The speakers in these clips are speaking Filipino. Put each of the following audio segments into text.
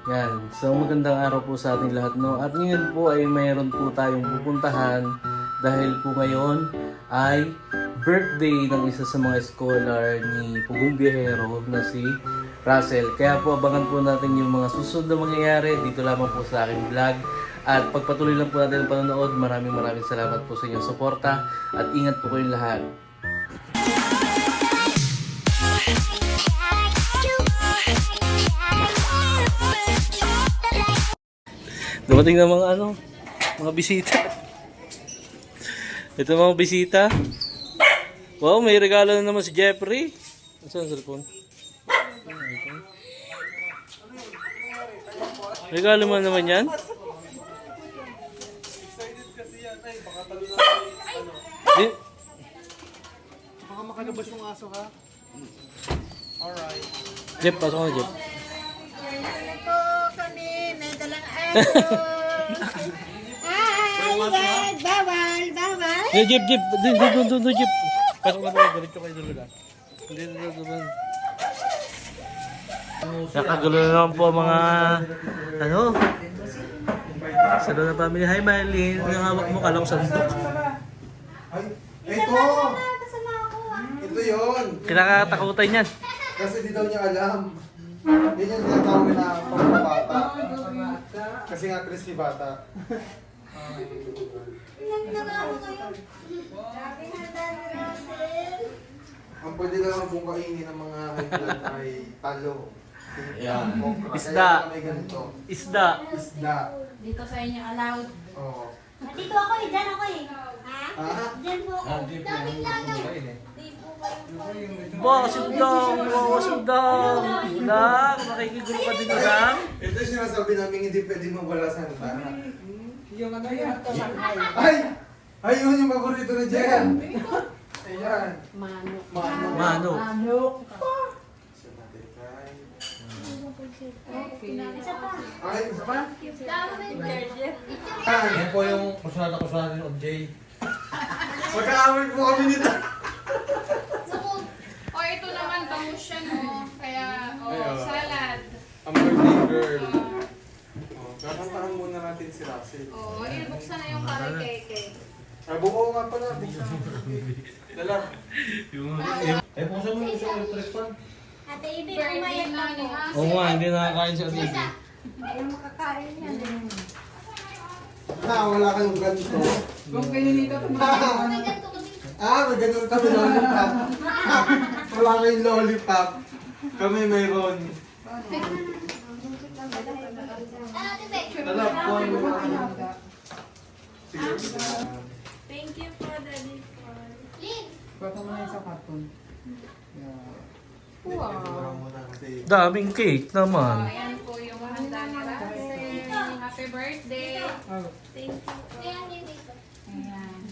Yan. So magandang araw po sa ating lahat, no. At ngayon po ay mayroon po tayong pupuntahan dahil po ngayon ay birthday ng isa sa mga scholar ni Pugong Biyahero na si Russell. Kaya po abangan po natin yung mga susunod na mangyayari dito lamang po sa aking vlog. At pagpatuloy lang po natin ang panonood. Maraming salamat po sa inyong suporta at ingat po kayong lahat. Dumating na mga bisita. Ito mga bisita. Wow, may regalo na naman si Jeffrey. Saan ang cellphone? Regalo mo naman yan? Excited kasi yan. Ay, baka talo na baka makalabas yung aso ha. Alright. Jeff, pasok na Jeff. Po kami, may dalang aso. Ay, wag, bawal. Hey, Jeff. Doon, Jeff. Pasok na tayo. Balik ko kayo doon. Doon. Nakagulo na naman po mga sa doon na family. Hi, Mylene. Yung hawak mo, kala ko sandok. Ay, ito! Ito yun! Kinakatakutan yan. Kasi di daw niya alam. Yan yung tinatawag na pambabata. Kasi nga crispy bata. Ang pwede naman pong kainin ng mga high blood ay talo. Yan. Okra. Isda. Kaya may ganito. Isda. Isda. Dito sa inyo allowed. Oo. Dito ako eh, dyan ako eh. Ha? Ha? Dyan po ako. Daming langaw. Di po kayo. Wasog daw. Lang, makikigulo ka din lang. Ito yung sinasabi namin hindi pwede mawala sa handa. Yung ano yun? Ay! Ayun yung paborito na Jen! Ayan. Manok. Mano. Manok. Isa natin kay... Isa pa. Ay, isa pa? Yan po yung kusada ni Jay. Magkaaway po kami nito. O ito naman bangus siya no. Kaya salad. Ang birthday girl. Kakantahan muna natin si Russell. O buksan na yung kare keke. Buko nga pala. Buksan. Dala. Eh, buksan mo yung electric fan. Ate Ibi, Birthday umayag na na ni po. Oo nga, hindi nakakain si Ate. Isa. Ayaw makakain yan. Wala kayong ganito. Kung pinilito ito May ganito ko dito. May ganun kami lollipop. Wala kayong lollipop. Kami mayroon. Ate Be. Dala po ang Sige. Thank you for the gift. Lin. Baka mo na yung sa karton. Wow. Kasi Daming cake naman. Ayan po yung handa ni Russell. Happy birthday. Thank you. Ayan yun dito. Ayan.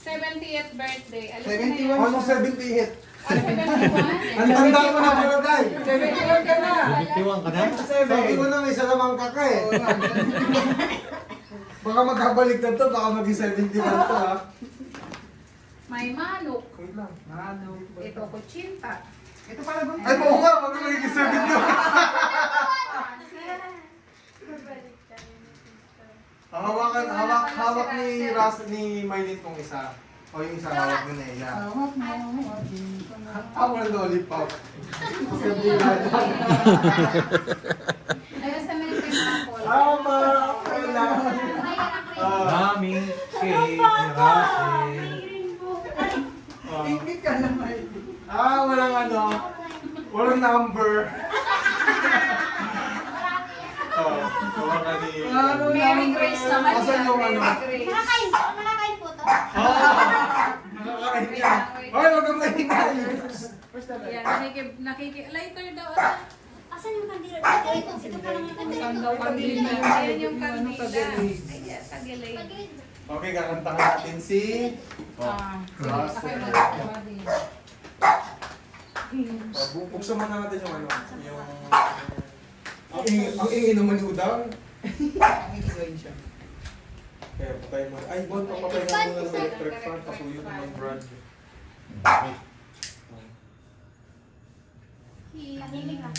70th birthday. Alam mo na 71. yun? Ano 70 hit? 71? Ang tanda ko na pala tay. 71 ka na. Bitiwang ka na? Sabi ko na may salamang kaka eh. Baka magkabalik na to, baka maging 71 to ha. May manok. Wait lang. Ito kutsinta. Ito pala bang? Ay, oo nga, baka maging 71. Hawak ni Mylene tong isa. O yung isa hawak ni Nea. Walang lollipop. Sabi na lang. Ayun sa mga pineapple. Tama! Kailangan. Daming cake ni Russell. Tingin ka naman. Walang walang number. Gawa ka ni... Mary Grace naman Asan yung Mary ano? Grace. Nakakain po to. Nakakain niya. Ay, wag kang maingay. Yan, lighter daw. Asan yung kandila? Ito pa lang yung kandila. Saan daw kandila? Ayan yung kandila. Ayan, tagilid. Okay, kakantahan natin si... Russell. Buksan mo na natin yung ano. Ang ingin naman ni Udang. Kaya patay mo. Ay, Bon, papatay na muna ng electric fan. Pasuyo naman yung brand. Tahimik ka.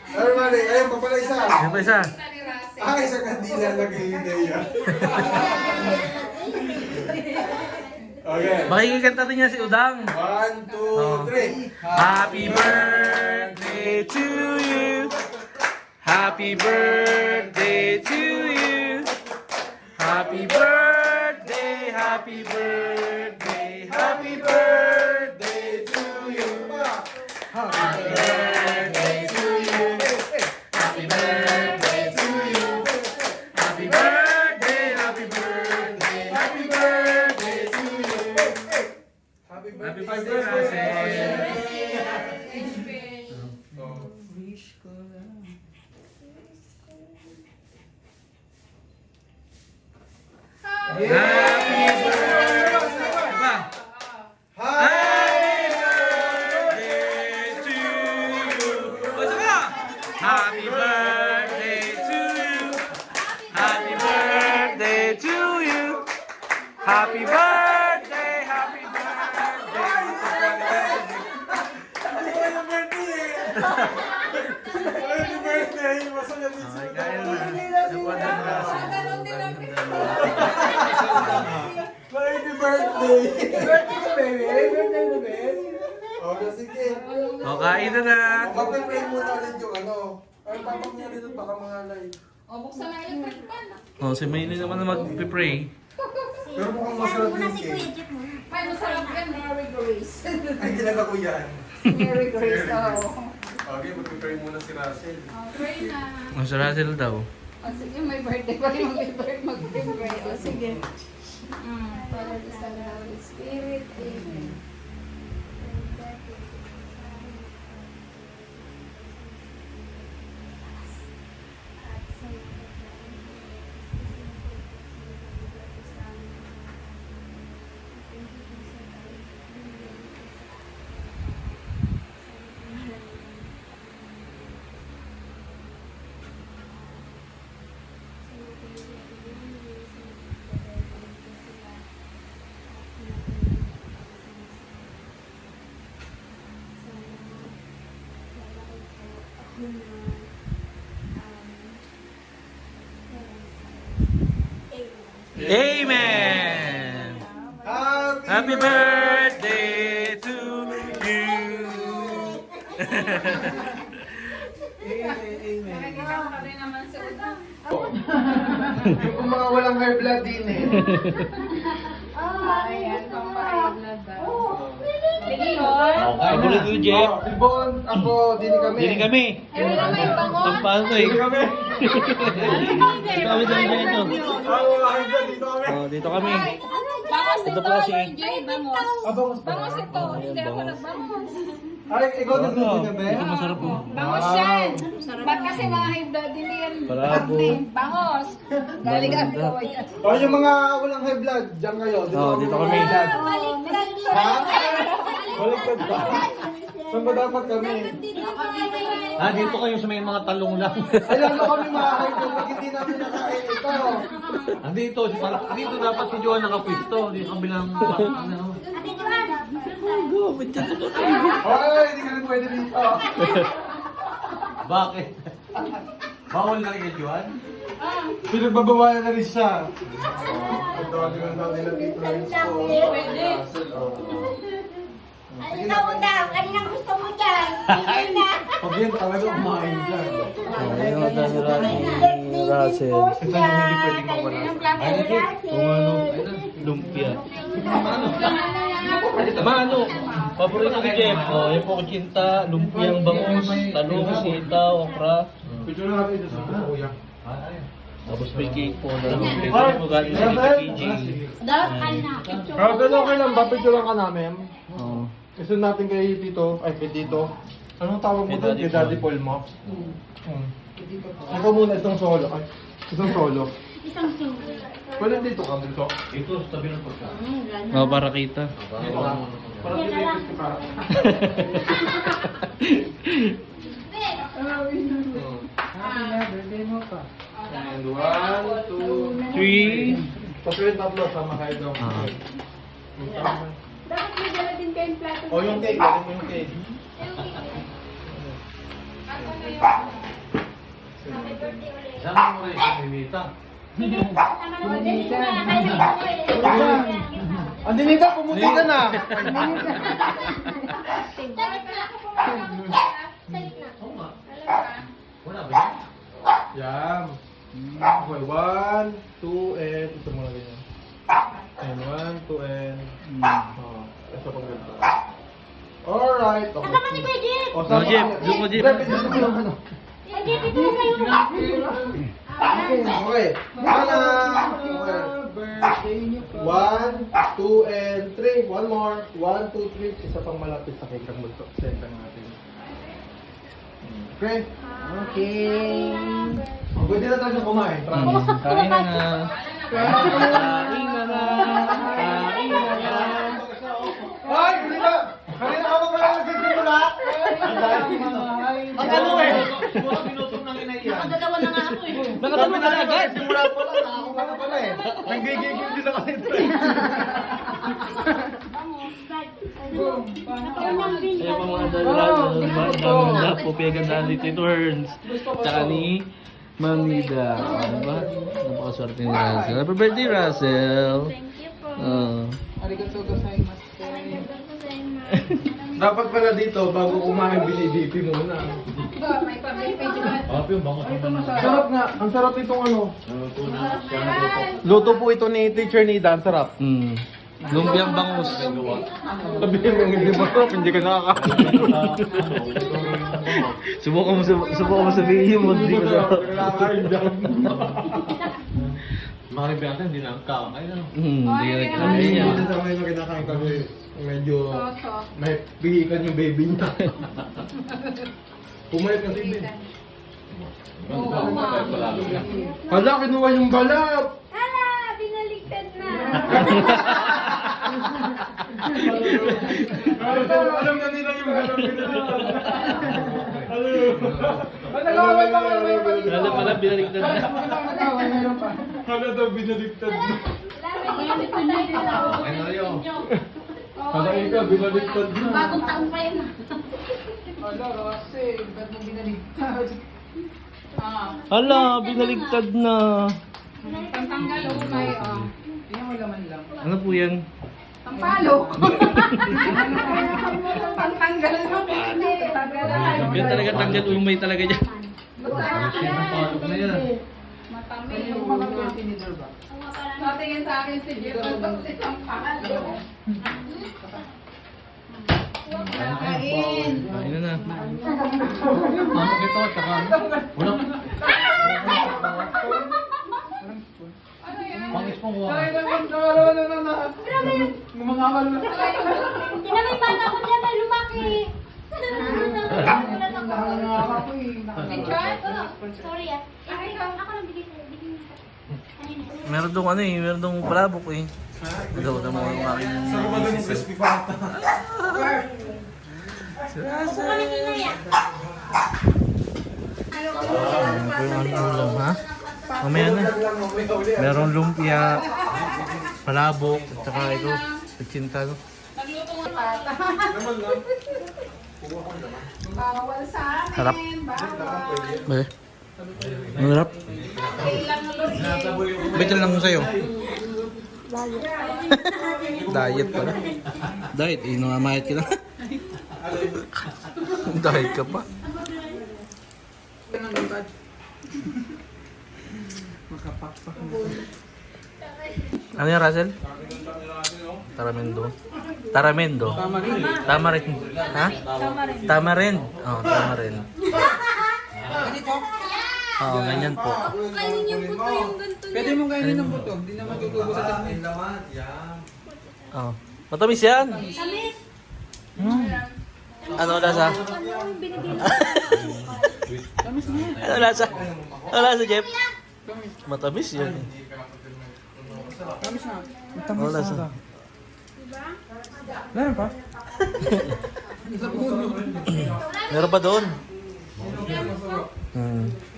Normally, ayun pa pala isa. Yan pa isa. Isa ni Russell. Ah, isang kandila lagay yun na yan. Okay. Makikikanta rin niya si Udang. 1, 2, 3. Happy birthday to you. Happy birthday to you. Happy birthday, happy birthday, happy birthday to you. Happy birthday to you. Happy birthday to you. Happy birthday, happy birthday, happy birthday to you. Happy Happy birthday, birthday, Happy birthday! Ba? Happy birthday to you! O, saka! Happy birthday to you! Happy birthday to you! Happy birthday! Happy birthday! Happy birthday! Masaya din Ay, sila. kaya na. Napuan na na. Ganon din ang Happy birthday! Birthday ko, baby! Birthday mo, baby! Okay, sige. O, kain na na. Mag-pray muna ulit yung ano. Ay, papag niya dito baka mga live. O, buksan na electric fan. O, si Maylin naman na mag-pray. Pero mukhang masarap yung cake. Ay, masarap yan. Mary Grace. Ay, kilala ko yan. Mary Grace, oo. Okay, mag-pray muna si Russell. Pray na. O, si Russell daw. O, sige, may birthday pa rin. Mag-pray. O, sige. Father, the Son, and the Holy Spirit. Amen. Amen! Happy birthday to you! Nakikita rin naman si Udang. Yung mga walang high blood din eh. Ayan, pampaibla daw. Sige, Lord. Okay, tuloy ko, Jeff. Si Bon, ako, dini kami. Dili kami. Ay, wala may bangon. Pagpaso eh. Dini kami. Dito kami sa dito. Ah, mga high blood dito kami. O, dito kami. Bangos Ito ito, po kasi. Lord J. Bangos. Abang Bangos ito. Ayan, Hindi ako bangos. nagbangos. Ay, ikaw din dito na ba? Ito masarap po. Bangos yan. Ba't kasi mga high blood din yan? Bravo. Bangos. Galing ang gawa yan. O, yung mga walang high blood, dyan kayo. Dito kami. Ha? Baliktad ba? Saan ba dapat kami? Ah, dito kayo sa may mga talong lang. Ay, lalo kami mga high blood pag hindi namin nakain ito. Andito, dito dapat si Johan nakapwisto. Dito kabilang ano. Ay, hindi ka rin pwede dito. Bakit? Bawal na rin kay Johan? Pinagbabawalan na rin siya. Ito, hindi lang natin nag-influence ko. Ano na Udang? Ano na gusto mo dyan? Sige na. Pag yan talaga kumain dyan. Ayun, ni Russell. Ito yung hindi pwedeng mawala. Kung ano, lumpia. Mano, paborito ni Jeff. Oh, yung kuchinta, lumpiang bangus, talong, sitaw, okra. Picture na natin ito sa kuya. Tapos may cake po na lang. Mo galing sa PG. Pero okay lang ba? Picture lang ka namin. Oo. Gusto natin kay Tito, ay kay Tito. Anong tawag mo Kay doon? Daddy Kay Daddy Paul mo? Ikaw muna itong solo. Ay, itong solo. Pwede dito ka dito. Ito, tabi ng pagkain. Oo, para kita. Dito ka. Para dito yung para. And 1, 2, 3. Tapos yung tatlo sama kayo daw. Dapat may dala din kayong plato. O yung cake, galing mo yung cake. Happy birthday ulit. Sama mo rin si Mimita. Sige, sama naman din ito na. Andi nito, pumuti ka na. Sa gitna ako pumunta. Sa gitna. Oo nga. Alam ka? Wala ba yan? Yan. Okay, 1, 2, and ito muna ganyan. And 1, 2, and ito pang ganito. Alright. Okay. Kasama si Kuya Jeep. O, Oh, Jeep. Doon mo, Jeep. Kuya Jeep, ito na sa'yo. Okay. Birthday niyo po. 1, 2, and 3. One more. 1, 2, 3. Isa pang malapit sa kekang multo. Sentang natin. Okay. Okay. Pwede na tayo kumain. Kain na na. Kain na na. Kain na na. Ay, hindi ba? Kanina ka pa pala nagsisimula? Ang ano eh? Siguro pinutok ng inay yan. Nakadalawa na nga ako eh. Nakatama ka na agad. Simula pa lang. Ako ka na pala eh. Nanggigigil din ako nito eh. Kaya pa mga dalawa po pinagandaan ni Tito Herns. Tsaka ni Mamida. Ano ba? Napakaswerte ni Russell. Happy birthday, Russell! Thank you po. Arigato gozaimasu. Dapat pala dito, bago kumain, binidipi muna. May public page ba? Happy yung bango naman. Sarap nga. Ang sarap itong ano. Tuna, siya nagluto. Luto po ito ni Teacher Nida. Ang sarap. Lumpiang bangus. Sabihin mo, hindi masarap, hindi ka nakakain. Subukan mo sabihin mo, hindi ko sa... Nakakain dyan. Mga biyata, hindi na ang kakain. Ano? Hindi ka Ang nagkakain yan. hindi sa mga kinakain kasi medyo may pihikan yung baby niya. Pumayat kasi din. Hala, kinuha yung balat! Hala, binaligtad na. Alam na nila yung balat pinala. Nag-away pa kayo, may balik. Lalo pala, binaligtad na. Nag-away, meron pa. Hala daw binaliktad na. Lamin niyo pa tayo. Ay, Mario. Hala ikaw, binaliktad na. Bagong taon pa yun. Ala, Rossi, ba't mo binaligtad? Hala, binaligtad na. Tanggal ako tayo. Tingnan mo laman lang. Ano po yan? Tampalo. Pantanggal mo. Yan talaga, tanggal umay talaga dyan. Ang patok na yan. Matamis Yung yung mga mga tinidor ba? Natingin sa akin si Jeff. Tapos isang palo. Kain. Kain na na. Patok ito, tsaka wala. Pangis pong kuha. Ay, na. Gumangamal na. Hindi na may bata ko dyan, may lumaki. Nakanganga ko eh. Sorry ah. Ako lang bigay sa'yo. Bigay mo. Kanina. Meron dong ano eh, meron dong palabok eh. Ito mo yung aking... Sa kumagano ng crispy pata. Ako kami kinaya. Ano po yung ano ulam ha? Mamaya na. Merong lumpia, palabok, at saka ito, pagsinta no? Nagluto ng pata. Bawal sa amin. Sarap. Bawal. Ang harap. Kailan ulit. Betel lang ko sa'yo. Diet pala. Diet, eh, nangamayat ka na. Diet ka pa. Makapakpak mo. Ano yan, Russell? Taramendo. Taramendo. Tamarind. Ha? Tamarind. Oh, tamarind. Oo, ganyan po. Kainin niyo po to yung ganito niya. Pwede mong kainin ng buto. Di naman tutubo sa dami. Oh. Matamis yan. Samis. Ano lasa? Ano yung binibili? Ano lasa? Ano lasa, Jeff? Matamis yan. Tamis na. Ano lasa? Meron pa? Meron pa doon.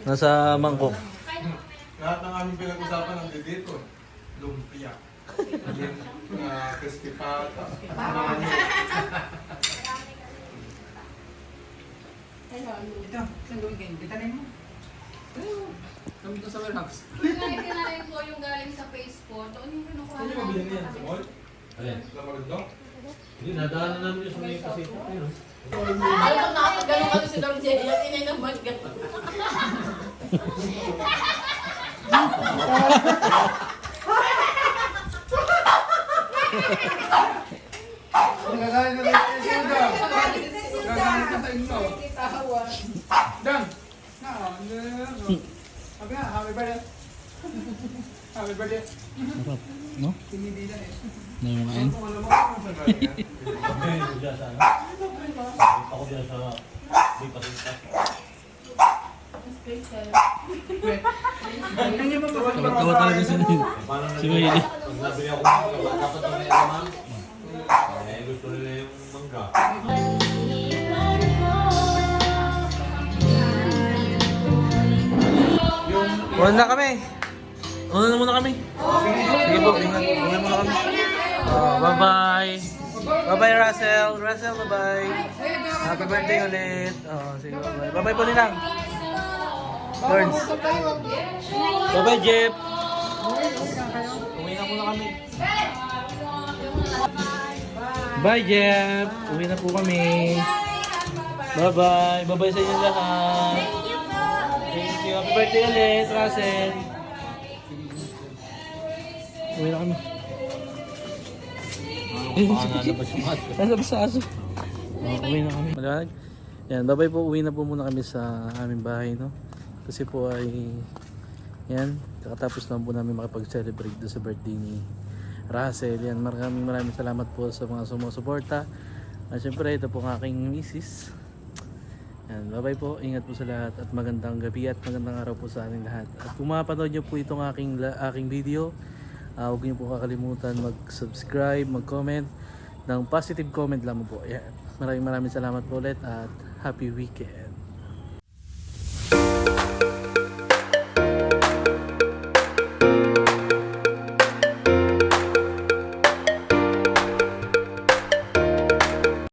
Nasa mangkok. Lahat ng aming pinag-usapan ng dito. Lumpia. Crispy pata. Ito, saan gawin kayo? Kita mo. Ayun. Kami ito sa warehouse. Kinain ko yung galing sa face ko. Doon yung kinukuha Saan yung mabili niyan? Sa mall? Alin? Sa Magando? Hindi, nadaanan namin yung sa may kasito. Ayun. Alam mo, nakapagano kami si Dom Jelly. At inay naman gano'n. Nagagalit na tayo sa inyo. Nagagalit na sa inyo. Dan! Sabi nga, happy birthday. Happy birthday. No? Tinibilan eh. Nayungain. Kung alam mo kung saan galing yan? Kami dyan sa ano? Ako dyan sa may pasinta. Tawa talaga si Si Wiley. Pag nabili ako ng mga dapat na may alaman. Eh, gusto nila yung mangga. Una na kami. Una na muna kami. Sige po, ingat. Una muna kami. Bye-bye. Bye-bye, Russell. Russell, bye-bye. Happy birthday ulit. Sige, bye-bye. Bye-bye po nilang. Burns. Bye-bye, Jeff. Uwi na muna kami. Bye, Jeff. Uwi na po kami. Bye-bye. Bye-bye sa inyo lahat. Thank you. Happy birthday ulit, Russell. Uwi na kami. Nalabas sa aso. Uwi na kami. Malag. Yan, bye-bye po. Uwi na po muna kami sa aming bahay, no? Kasi po ay yan, kakatapos lang po namin makapag-celebrate doon sa birthday ni Russell. Yan, maraming salamat po sa mga sumusuporta. At syempre, ito po ang aking misis. Yan, bye-bye po. Ingat po sa lahat at magandang gabi at magandang araw po sa ating lahat. At kung mapanood nyo po itong aking video, huwag niyo po kakalimutan mag-subscribe, mag-comment ng positive comment lamang po. Yan. Maraming salamat po ulit at happy weekend.